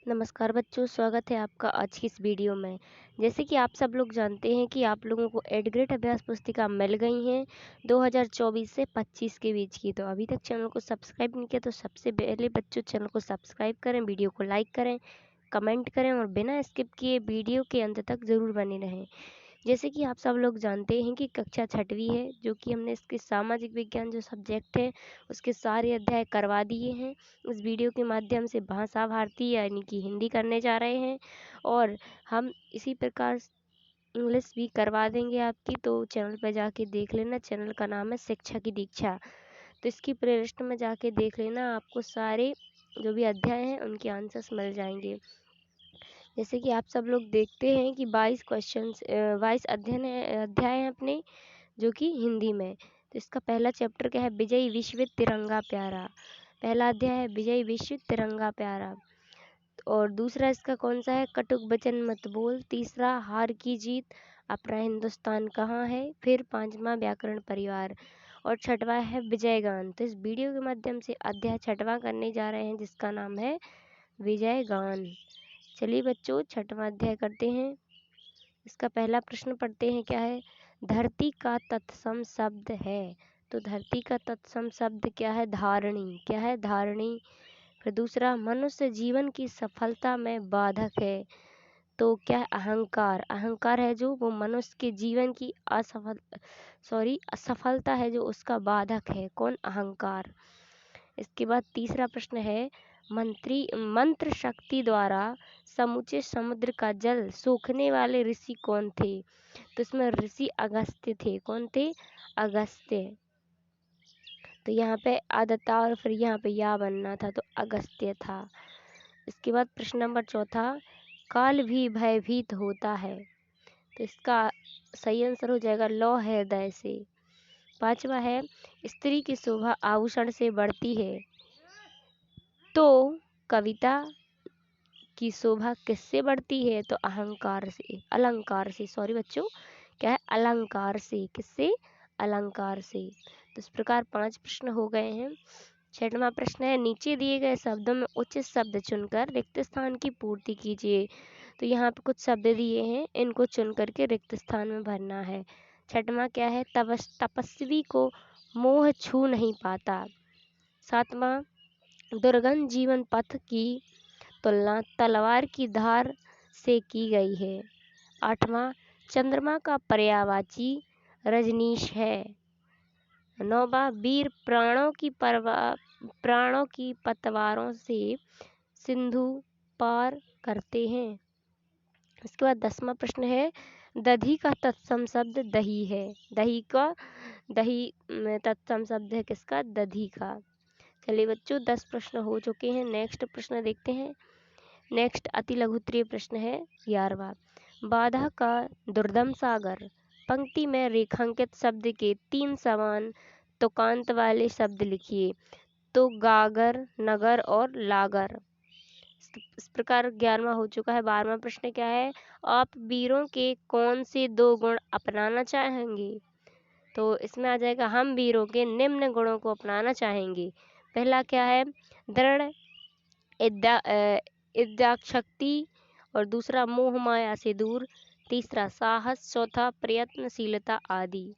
नमस्कार बच्चों, स्वागत है आपका आज की इस वीडियो में। जैसे कि आप सब लोग जानते हैं कि आप लोगों को एड ग्रेड अभ्यास पुस्तिका मिल गई हैं 2024 से 25 के बीच की। तो अभी तक चैनल को सब्सक्राइब नहीं किया तो सबसे पहले बच्चों चैनल को सब्सक्राइब करें, वीडियो को लाइक करें, कमेंट करें और बिना स्किप किए वीडियो के अंत तक ज़रूर बने रहें। जैसे कि आप सब लोग जानते हैं कि कक्षा छठवीं है, जो कि हमने इसके सामाजिक विज्ञान जो सब्जेक्ट है उसके सारे अध्याय करवा दिए हैं। इस वीडियो के माध्यम से भाषा भारती यानी कि हिंदी करने जा रहे हैं और हम इसी प्रकार इंग्लिश भी करवा देंगे आपकी। तो चैनल पर जाके देख लेना, चैनल का नाम है शिक्षा की दीक्षा। तो इसकी प्लेलिस्ट में जाके देख लेना, आपको सारे जो भी अध्याय हैं उनके आंसर्स मिल जाएंगे। जैसे कि आप सब लोग देखते हैं कि 22 क्वेश्चंस 22 अध्याय हैं अपने, जो कि हिंदी में। तो इसका पहला चैप्टर क्या है, विजयी विश्व तिरंगा प्यारा। पहला अध्याय है विजयी विश्व तिरंगा प्यारा। और दूसरा इसका कौन सा है, कटुक वचन मत बोल। तीसरा हार की जीत, अपना हिंदुस्तान कहाँ है। फिर पांचवा व्याकरण परिवार और छठवां है विजय गान। तो इस वीडियो के माध्यम से अध्याय छठवां करने जा रहे हैं जिसका नाम है विजय गान। चलिए बच्चों छठवां अध्याय करते हैं। इसका पहला प्रश्न पढ़ते हैं, क्या है, धरती का तत्सम शब्द है। तो धरती का तत्सम शब्द क्या है, धारणी। क्या है, धारणी। फिर दूसरा, मनुष्य जीवन की सफलता में बाधक है। तो क्या है, अहंकार। अहंकार है जो वो मनुष्य के जीवन की असफलता है जो उसका बाधक है। कौन, अहंकार। इसके बाद तीसरा प्रश्न है, मंत्र शक्ति द्वारा समूचे समुद्र का जल सोखने वाले ऋषि कौन थे। तो इसमें ऋषि अगस्त्य थे। कौन थे, अगस्त्य। तो यहाँ पे आदता और फिर यहाँ पे या बनना था, तो अगस्त्य था। इसके बाद प्रश्न नंबर चौथा, काल भी भयभीत होता है। तो इसका सही आंसर हो जाएगा लौ हृदय से। पांचवा है, स्त्री की शोभा आभूषण से बढ़ती है। तो कविता की शोभा किससे बढ़ती है, तो अहंकार से, अलंकार से। सॉरी बच्चों, क्या है, अलंकार से। किससे, अलंकार से। तो इस प्रकार 5 प्रश्न हो गए हैं। छठवां प्रश्न है, नीचे दिए गए शब्दों में उचित शब्द चुनकर रिक्त स्थान की पूर्ति कीजिए। तो यहाँ पे कुछ शब्द दिए हैं, इनको चुन करके रिक्त स्थान में भरना है। छठवां क्या है, तपस्वी को मोह छू नहीं पाता। सातवां, दुर्गम जीवन पथ की तुलना तलवार की धार से की गई है। आठवां, चंद्रमा का पर्यायवाची रजनीश है। नौवां, वीर प्राणों की पतवारों से सिंधु पार करते हैं। इसके बाद 10वां प्रश्न है, दधी का तत्सम शब्द दही है। दही में तत्सम शब्द है किसका, दधी का। चलिए बच्चों 10 प्रश्न हो चुके हैं। नेक्स्ट प्रश्न देखते हैं। नेक्स्ट अति लघुत्तरीय प्रश्न है 11वां, बाधा का दुर्दम सागर। पंक्ति में रेखांकित शब्द के 3 समान तुकांत वाले शब्द लिखिए। तो गागर, नगर और लागर। इस प्रकार 11वां हो चुका है। 12वां प्रश्न क्या है, आप वीरों के कौन से 2 गुण अपनाना चाहेंगे। तो इसमें आ जाएगा, हम वीरों के निम्न गुणों को अपनाना चाहेंगे। पहला क्या है, दृढ़ इच्छाशक्ति और दूसरा मोह माया से दूर, तीसरा साहस, चौथा प्रयत्नशीलता आदि।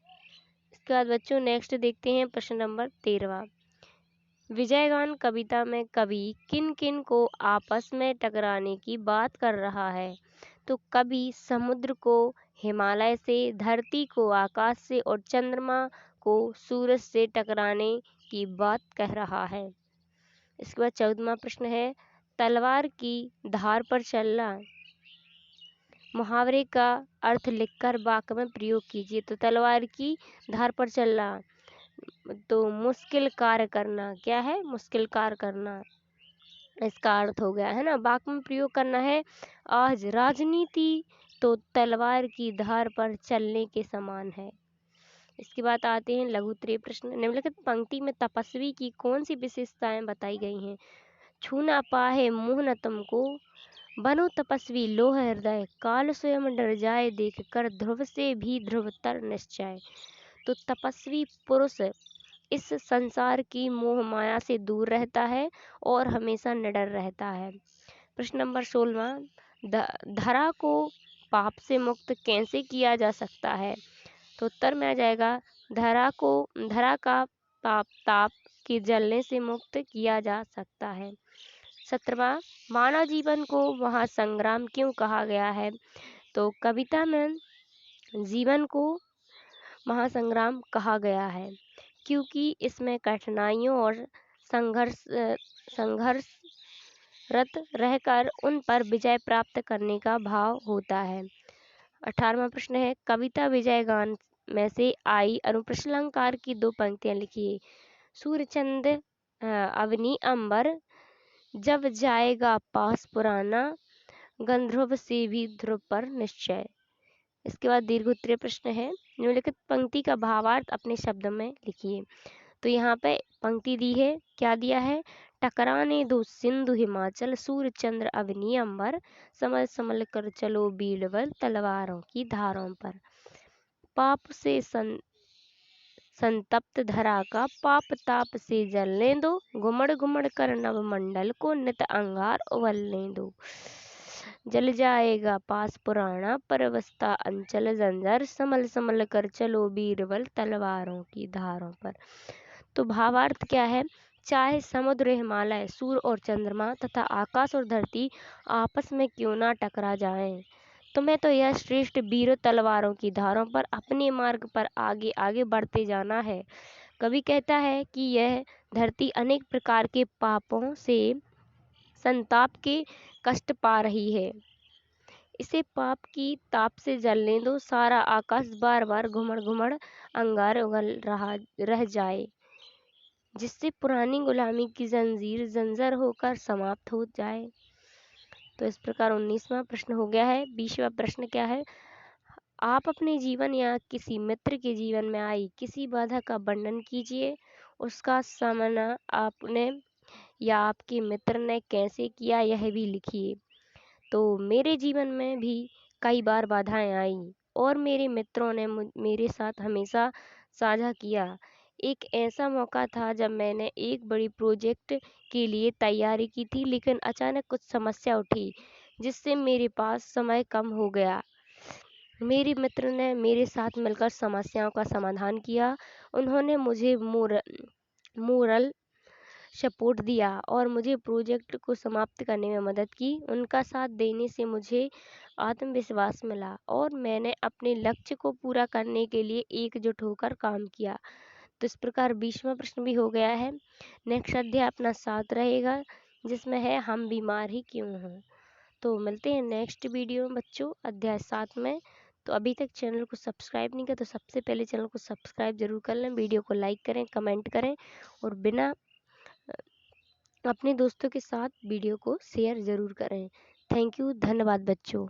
इसके बाद बच्चों नेक्स्ट देखते हैं प्रश्न नंबर 13वां, विजयगान कविता में कवि किन किन को आपस में टकराने की बात कर रहा है। तो कवि समुद्र को हिमालय से, धरती को आकाश से और चंद्रमा को सूरज से टकराने की बात कह रहा है। इसके बाद 14वां प्रश्न है, तलवार की धार पर चलना। मुहावरे का अर्थ लिखकर वाक्य में प्रयोग कीजिए। तो तलवार की धार पर चलना, तो मुश्किल कार्य करना। क्या है, मुश्किल कार्य करना, इसका अर्थ हो गया है ना। वाक्य में प्रयोग करना है, आज राजनीति तो तलवार की धार पर चलने के समान है। इसके बाद आते हैं लघुत्तरीय प्रश्न। निम्नलिखित पंक्ति में तपस्वी की कौन सी विशेषताएं बताई गई हैं। छू ना पाए मुँह न तुमको, बनो तपस्वी लोह हृदय, काल स्वयं डर जाए देख कर, ध्रुव से भी ध्रुवतर निश्चय। तो तपस्वी पुरुष इस संसार की मोह माया से दूर रहता है और हमेशा निडर रहता है। प्रश्न नंबर 16वां, धरा को पाप से मुक्त कैसे किया जा सकता है? तो उत्तर में आ जाएगा, धरा का पाप ताप के जलने से मुक्त किया जा सकता है। 17वां, मानव जीवन को महासंग्राम क्यों कहा गया है? तो कविता में जीवन को महासंग्राम कहा गया है क्योंकि इसमें कठिनाइयों और संघर्षरत रहकर उन पर विजय प्राप्त करने का भाव होता है। 18वां प्रश्न है, कविता विजय गान में से आई अनुप्रश्न अलंकार की 2 पंक्तियां लिखिए। सूर्यचंद्र अवनी अंबर, जब जाएगा पास पुराना, गंधर्व से भी ध्रुव पर निश्चय। इसके बाद दीर्घ उत्तरीय प्रश्न है, निम्नलिखित पंक्ति का भावार्थ अपने शब्द में लिखिए। तो यहाँ पे पंक्ति दी है, क्या दिया है? टकराने दो सिंधु हिमाचल, सूर्य चंद्र अवनी अंबर, समल समल कर चलो बीरबल तलवारों की धारों पर। पाप से संतप्त धरा का पाप ताप से जलने दो, घुमड़ घुमड़ कर नव मंडल को नित अंगार उबलने दो। जल जाएगा पास पुराना, परवस्ता अंचल जंजर, समल समल कर चलो बीरबल तलवारों की धारों पर। तो भावार्थ क्या है? चाहे समुद्र, हिमालय, सूर्य और चंद्रमा तथा आकाश और धरती आपस में क्यों ना टकरा जाएं, तुम्हें तो यह श्रेष्ठ वीर तलवारों की धारों पर अपने मार्ग पर आगे आगे बढ़ते जाना है। कवि कहता है कि यह धरती अनेक प्रकार के पापों से संताप के कष्ट पा रही है, इसे पाप की ताप से जलने दो, सारा आकाश बार बार घुमड़ घुमड़ अंगार उगल रहा रह जाए, जिससे पुरानी गुलामी की जंजीर जंजर होकर समाप्त हो जाए। तो इस प्रकार 19वां प्रश्न हो गया है। 20वां प्रश्न क्या है? आप अपने जीवन या किसी मित्र के जीवन में आई किसी बाधा का वर्णन कीजिए, उसका सामना आपने या आपके मित्र ने कैसे किया यह भी लिखिए। तो मेरे जीवन में भी कई बार बाधाएं आईं और मेरे मित्रों ने मेरे साथ हमेशा साझा किया। एक ऐसा मौका था जब मैंने एक बड़ी प्रोजेक्ट के लिए तैयारी की थी, लेकिन अचानक कुछ समस्या उठी जिससे मेरे पास समय कम हो गया। मेरे मित्र ने मेरे साथ मिलकर समस्याओं का समाधान किया। उन्होंने मुझे मोरल सपोर्ट दिया और मुझे प्रोजेक्ट को समाप्त करने में मदद की। उनका साथ देने से मुझे आत्मविश्वास मिला और मैंने अपने लक्ष्य को पूरा करने के लिए एकजुट होकर काम किया। तो इस प्रकार 20वां प्रश्न भी हो गया है। नेक्स्ट अध्याय अपना 7 रहेगा, जिसमें है हम बीमार ही क्यों हों। तो मिलते हैं नेक्स्ट वीडियो में बच्चों, अध्याय 7 में। तो अभी तक चैनल को सब्सक्राइब नहीं किया तो सबसे पहले चैनल को सब्सक्राइब जरूर कर लें, वीडियो को लाइक करें, कमेंट करें और बिना अपने दोस्तों के साथ वीडियो को शेयर ज़रूर करें। थैंक यू, धन्यवाद बच्चों।